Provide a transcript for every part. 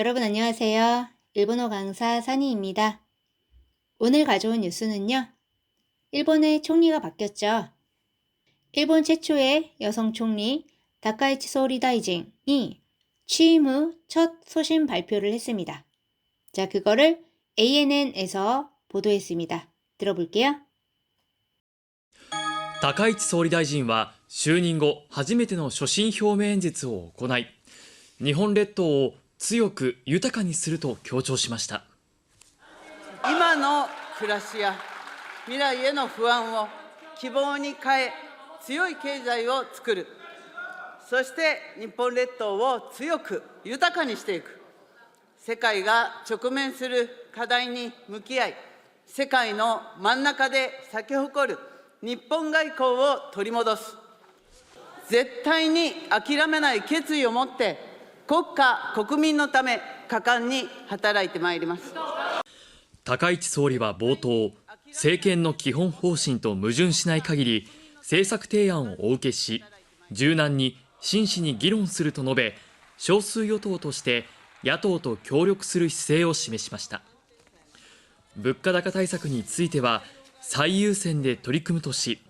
여러분 안녕하세요. 일본어 강사 사니입니다. 오늘 가져온 뉴스는요. 일본의 총리가 바뀌었죠. 일본 최초의 여성 총리 다카이치 소리다이징이 취임 후 첫 소신 발표를 했습니다. 자, 그거를 ANN에서 보도했습니다. 들어볼게요. 高市総理大臣は就任後初めての所信表明演説を行い、日本列島を強く豊かにすると強調しました。今の暮らしや未来への不安を希望に変え、強い経済を作る。そして日本列島を強く豊かにしていく。世界が直面する課題に向き合い、世界の真ん中で咲き誇る日本外交を取り戻す。絶対に諦めない決意を持って、国家・国民のため果敢に働いてまいります。高市総理は冒頭、政権の基本方針と矛盾しない限り、政策提案をお受けし、柔軟に真摯に議論すると述べ、少数与党として野党と協力する姿勢を示しました。物価高対策については、最優先で取り組むとし、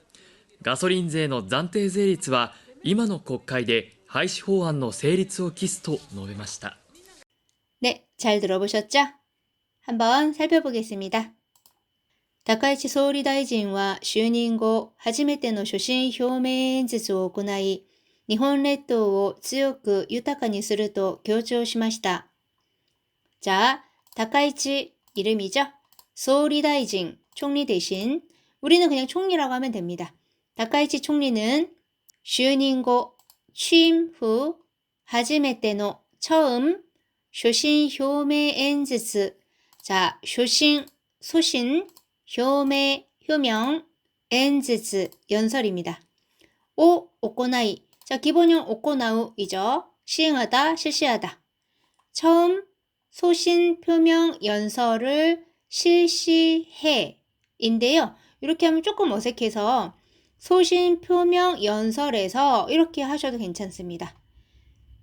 ガソリン税の暫定税率は今の国会で廃止法案の成立を期すと述べました。 네, 잘 들어보셨죠? 한번 살펴보겠습니다. 다카이치 소리다이징과 就任後初めての所信表明演説を行い、日本列島を強く豊かにすると強調しました。 자, 다카이치 이름이죠? 소리다이징 총리 대신 우리는 그냥 총리라고 하면 됩니다. 다카이치 총리는 就任後 취임 후 初めての 처음 所信表明演説 자, 所信 소신 表明 효명 演説 연설입니다. 오, 오코나이 자, 기본형 오코나우이죠. 시행하다, 실시하다. 처음 소신 표명 연설을 실시해 인데요. 이렇게 하면 조금 어색해서 소신 표명 연설에서 이렇게 하셔도 괜찮습니다.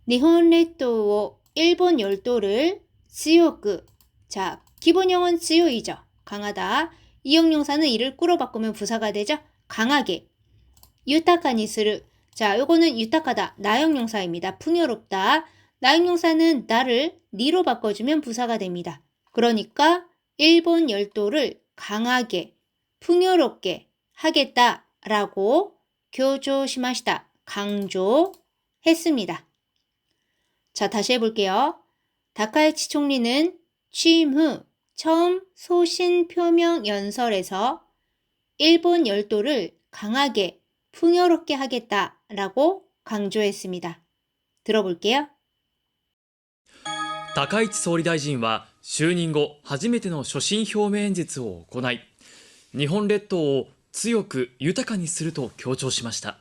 니혼列島を 일본 열도를 強く 자, 기본형은 強이죠. 강하다. 이형용사는 이를 꾸로 바꾸면 부사가 되죠. 강하게. 유타카니する 자, 요거는 유타카다. 나형용사입니다. 풍요롭다. 나형용사는 나를 니로 바꿔주면 부사가 됩니다. 그러니까 일본 열도를 강하게, 풍요롭게 하겠다라고 교조시마시다. 강조했습니다. 자, 다시 해볼게요. 다카이치 총리는 취임 후 처음 소신 표명 연설에서 일본 열도를 강하게, 풍요롭게 하겠다라고 강조했습니다. 들어볼게요. 高市総理大臣は就任後初めての所信表明演説を行い、日本列島を強く豊かにすると強調しました。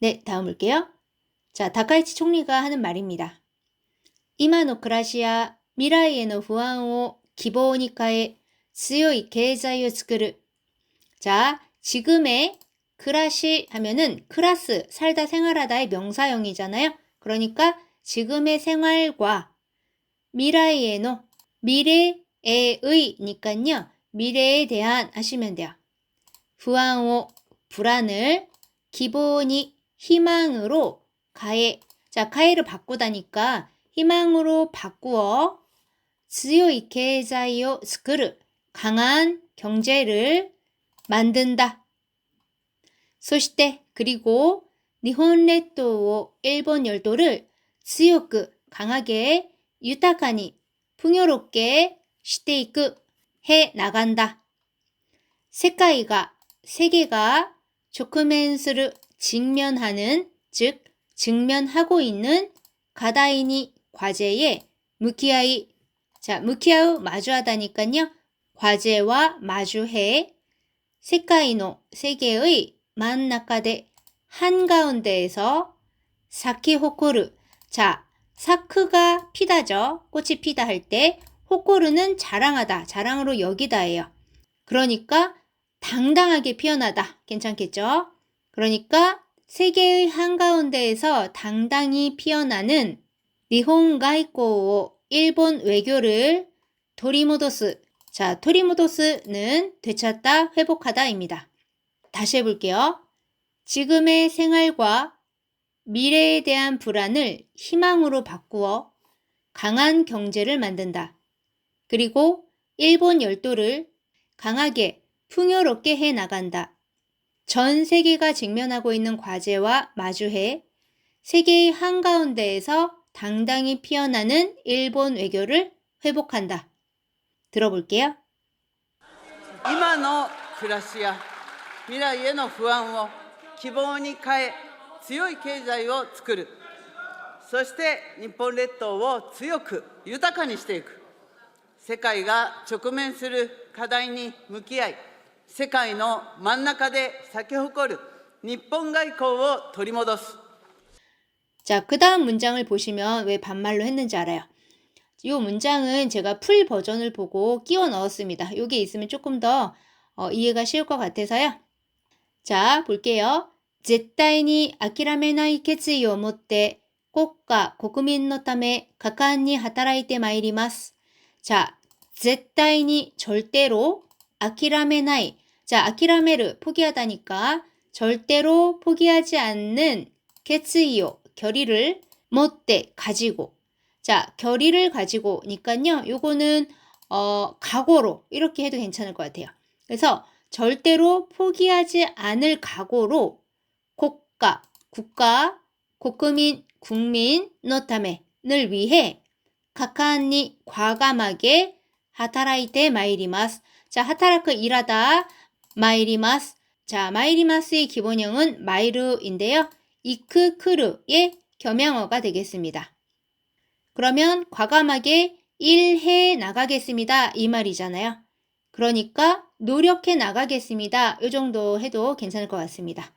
네, 다음 볼게요. 자, 다카이치 총리가 하는 말입니다. 今の暮らしや未来への不安を希望に変え強い経済を作る. 자, 지금의 크라시 하면은 클라스, 살다 생활하다의 명사형이잖아요. 그러니까 지금의 생활과 미래에노, 미래의니까요. 미래에 대한 하시면 돼요. 부안오, 불안을 기본이 희망으로 가해. 자, 가해를 바꾸다니까 희망으로 바꾸어 強い経済を作る 강한 경제를 만든다. そして 그리고 일본列島を 일본 열도를 強く 강하게 豊かに 풍요롭게 していく 해 나간다. 세계가 세계가 直面する 직면하는 즉 직면하고 있는 가다이니 과제에 向き合い 자, 向き合う 마주하다니까요. 과제와 마주해 세계의 세계의 真ん中で 한가운데에서 사키 호코르 자, 사크가 피다죠. 꽃이 피다 할 때 호코르는 자랑하다, 자랑으로 여기다예요. 그러니까 당당하게 피어나다. 괜찮겠죠? 그러니까 세계의 한가운데에서 당당히 피어나는 니혼外交を 일본 외교를 도리모도스. 자, 도리모도스는 되찾다, 회복하다입니다. 다시 해볼게요. 지금의 생활과 미래에 대한 불안을 희망으로 바꾸어 강한 경제를 만든다. 그리고 일본 열도를 강하게 풍요롭게 해 나간다. 전 세계가 직면하고 있는 과제와 마주해 세계의 한가운데에서 당당히 피어나는 일본 외교를 회복한다. 들어볼게요. 今の暮らしや未来への不安を希望に変え、強い経済を作る。そして日本列島を強く豊かにしていく。世界が直面する課題に向き合い、世界の真ん中で咲き誇る日本外交を取り戻す。 자, 그 다음 문장을 보시면 왜 반말로 했는지 알아요. 이 문장은 제가 풀 버전을 보고 끼워 넣었습니다. 이게 있으면 조금 더 이해가 쉬울 것 같아서요. 자, 볼게요. 絶対に諦めない決意を持って国家国民のため果敢に働いてまいります. 자, 絶対に 절대로 諦めない. 자, 諦める 포기하다니까 절대로 포기하지 않는 決意を 결의를 持って 가지고. 자, 결의를 가지고니까요. 요거는 각오로 이렇게 해도 괜찮을 것 같아요. 그래서 절대로 포기하지 않을 각오로 국가, 국민, 국민의ため를 위해 가까이 과감하게 하타라이테 마이리마스. 자, 하타라크 일하다 마이리마스. 자, 마이리마스의 기본형은 마이르인데요. 이크 크르의 겸양어가 되겠습니다. 그러면 과감하게 일해 나가겠습니다. 이 말이잖아요. 그러니까 노력해 나가겠습니다. 이 정도 해도 괜찮을 것 같습니다.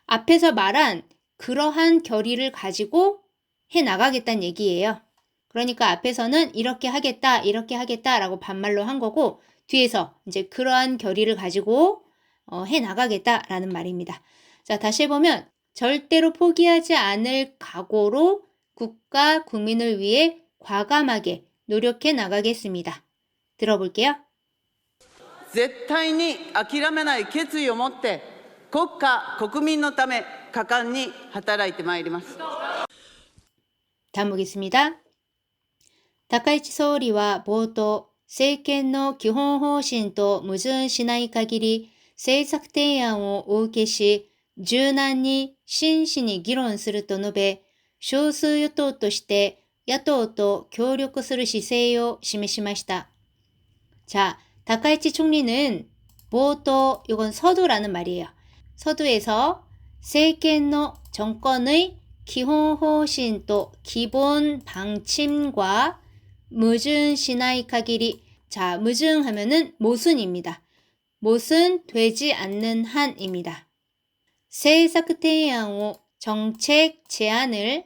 앞에서 말한 그러한 결의를 가지고 해 나가겠다는 얘기예요. 그러니까 앞에서는 이렇게 하겠다라고 반말로 한 거고 뒤에서 이제 그러한 결의를 가지고 해 나가겠다라는 말입니다. 자, 다시 해보면 절대로 포기하지 않을 각오로 국가, 국민을 위해 과감하게 노력해 나가겠습니다. 들어볼게요. 絶対に諦めない決意を持って国家国民のため果敢に働いてまいります。 다음 보겠습니다. 다카이치総理は冒頭、政権の基本方針と矛盾しない限り政策提案をお受けし、柔軟に真摯に議論すると述べ、少数与党として野党と協力する姿勢を示しました. 자, 다카이치 총리는 모토, 이건 서두라는 말이에요. 서두에서 세켄의 정권의 기본方針또 기본 방침과 무증시나이 카기리. 자, 무증하면은 모순입니다. 모순 되지 않는 한입니다. 세삭提案を 정책 제안을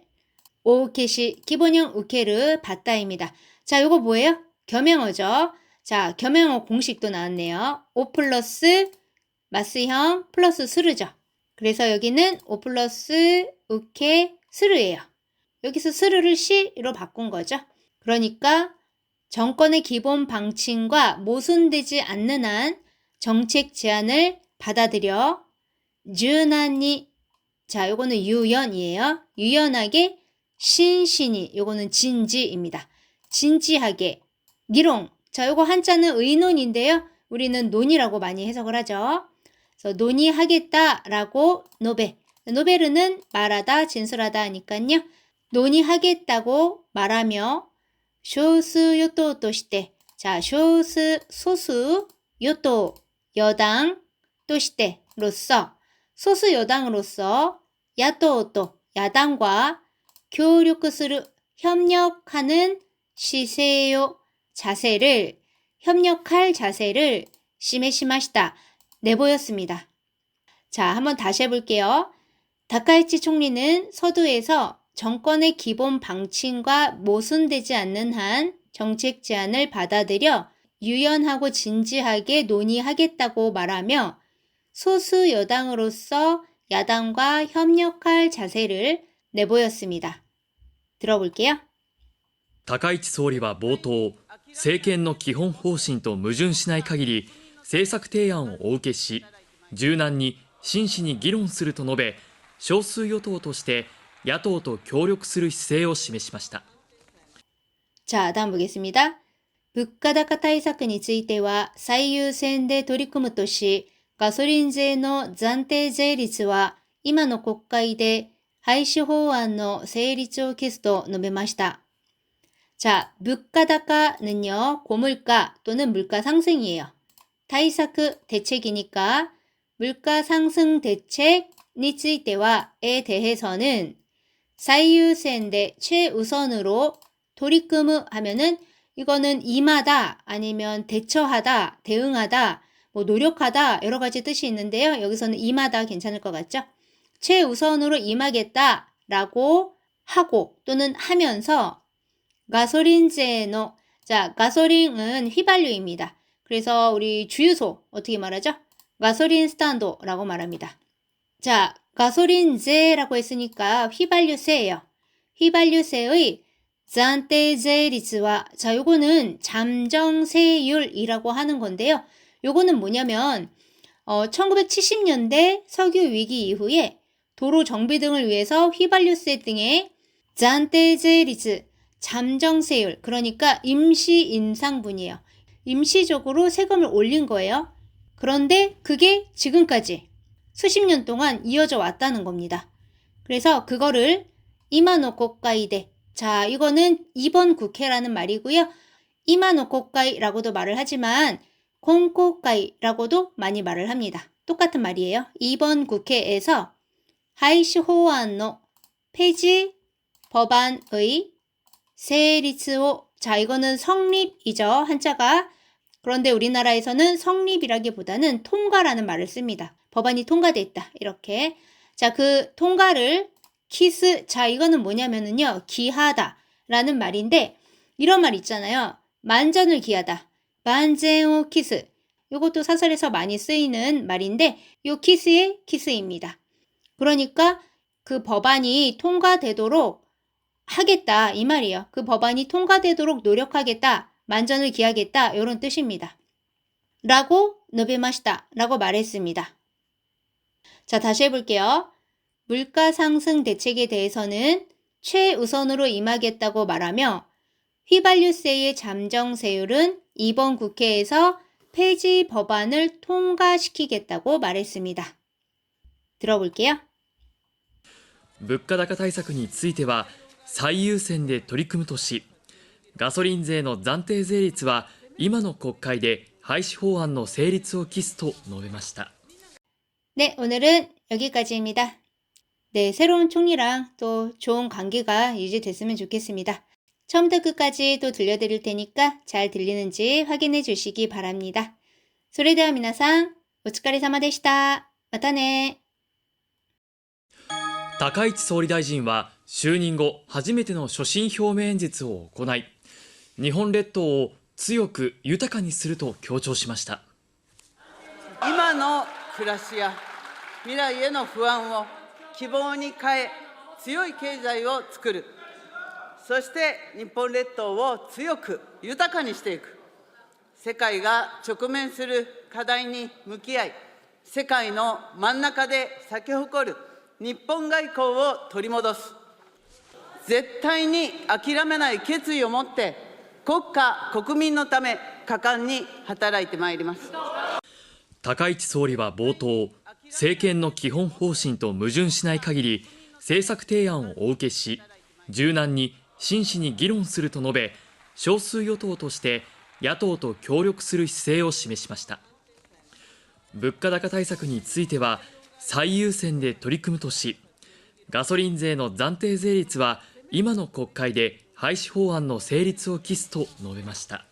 오케시 기본형 우케르 받다입니다. 자, 요거 뭐예요? 겸양어죠. 자, 겸양어 공식도 나왔네요. 오 플러스 마스형 플러스 스르죠. 그래서 여기는 오 플러스 우케 스르예요. 여기서 스르를 시로 바꾼 거죠. 그러니까 정권의 기본 방침과 모순되지 않는 한 정책 제안을 받아들여 유난히, 자, 요거는 유연이에요. 유연하게 신신이, 요거는 진지입니다. 진지하게 기롱. 자, 요거 한자는 의논인데요. 우리는 논이라고 많이 해석을 하죠. 그래서 논의하겠다라고 노베. 노베르는 말하다, 진술하다 하니까요. 논의하겠다고 말하며 소수 요토として, 자, 소수 요토 여당として로서 소수 여당으로서 야토 야당과協力する 협력하는 시세요 자세를 협력할 자세를示しました. 내보였습니다. 자, 한번 다시 해볼게요. 다카이치 총리는 서두에서 정권의 기본 방침과 모순되지 않는 한 정책 제안을 받아들여 유연하고 진지하게 논의하겠다고 말하며 소수 여당으로서 야당과 협력할 자세를 내보였습니다. 들어볼게요. 高市総理は冒頭、政権の基本方針と矛盾しない限り、政策提案をお受けし、柔軟に真摯に議論すると述べ、少数与党として野党と協力する姿勢を示しました。 자, 다음 보겠습니다.物価高対策については最優先で取り組むとし、ガソリン税の暫定税率は今の国会で廃止法案の成立を期すと述べました。 자,物価高는요, 고물가 또는 물가 상승이에요.対策, 대책이니까 물가 상승 대책에 ついては에 대해서는最優先대 최우선으로 도리끄무 하면은 이거는 임하다 아니면 대처하다, 대응하다, 뭐 노력하다 여러 가지 뜻이 있는데요. 여기서는 임하다 괜찮을 것 같죠? 최우선으로 임하겠다라고 하고 또는 하면서 가솔린제노, 자, 가솔린은 휘발유입니다. 그래서 우리 주유소 어떻게 말하죠? 가솔린 스탄도라고 말합니다. 자, 가솔린제라고 했으니까 휘발유세예요. 휘발유세의暫定税率와, 자, 요거는 잠정세율이라고 하는 건데요. 요거는 뭐냐면 1970년대 석유 위기 이후에 도로 정비 등을 위해서 휘발유세 등의暫定税率, 잠정세율, 그러니까 임시 인상분이에요. 임시적으로 세금을 올린 거예요. 그런데 그게 지금까지 수십 년 동안 이어져 왔다는 겁니다. 그래서 그거를 이마노 국가이대, 자, 이거는 이번 국회라는 말이고요. 이마노 국가이라고도 말을 하지만 콘국가이라고도 많이 말을 합니다. 똑같은 말이에요. 이번 국회에서 하이시 호안노 폐지 법안의 세리츠오, 자, 이거는 성립이죠. 한자가. 그런데 우리나라에서는 성립이라기보다는 통과라는 말을 씁니다. 법안이 통과됐다. 이렇게. 자, 그 통과를 키스, 자, 이거는 뭐냐면은요, 기하다 라는 말인데, 이런 말 있잖아요. 만전을 기하다. 만제오 키스. 이것도 사설에서 많이 쓰이는 말인데, 요 키스의 키스입니다. 그러니까 그 법안이 통과되도록 하겠다 이 말이에요. 그 법안이 통과되도록 노력하겠다, 만전을 기하겠다 이런 뜻입니다. 라고 노베마시다 라고 말했습니다. 자, 다시 해볼게요. 물가 상승 대책에 대해서는 최우선으로 임하겠다고 말하며 휘발유세의 잠정세율은 이번 국회에서 폐지 법안을 통과시키겠다고 말했습니다. 들어볼게요. 物価高対策については最優先で取り組むとし、ガソリン税の暫定税率は今の国会で廃止法案の成立を期すと述べました。 네, 오늘은 여기까지입니다. 네, 새로운 총리랑 또 좋은 관계가 유지됐으면 좋겠습니다. 처음부터 끝까지 또 들려드릴 테니까 잘 들리는지 확인해 주시기 바랍니다. それでは皆さん、お疲れ様でした。またね。高市総理大臣は就任後初めての所信表明演説を行い、日本列島を強く豊かにすると強調しました。今の暮らしや未来への不安を希望に変え、強い経済を作る。そして日本列島を強く豊かにしていく。世界が直面する課題に向き合い、世界の真ん中で咲き誇る日本外交を取り戻す。絶対に諦めない決意を持って、国家・国民のため、果敢に働いてまいります。高市総理は冒頭、政権の基本方針と矛盾しない限り、政策提案をお受けし、柔軟に真摯に議論すると述べ、少数与党として野党と協力する姿勢を示しました。物価高対策については最優先で取り組むとし、ガソリン税の暫定税率は今の国会で廃止法案の成立を期すと述べました。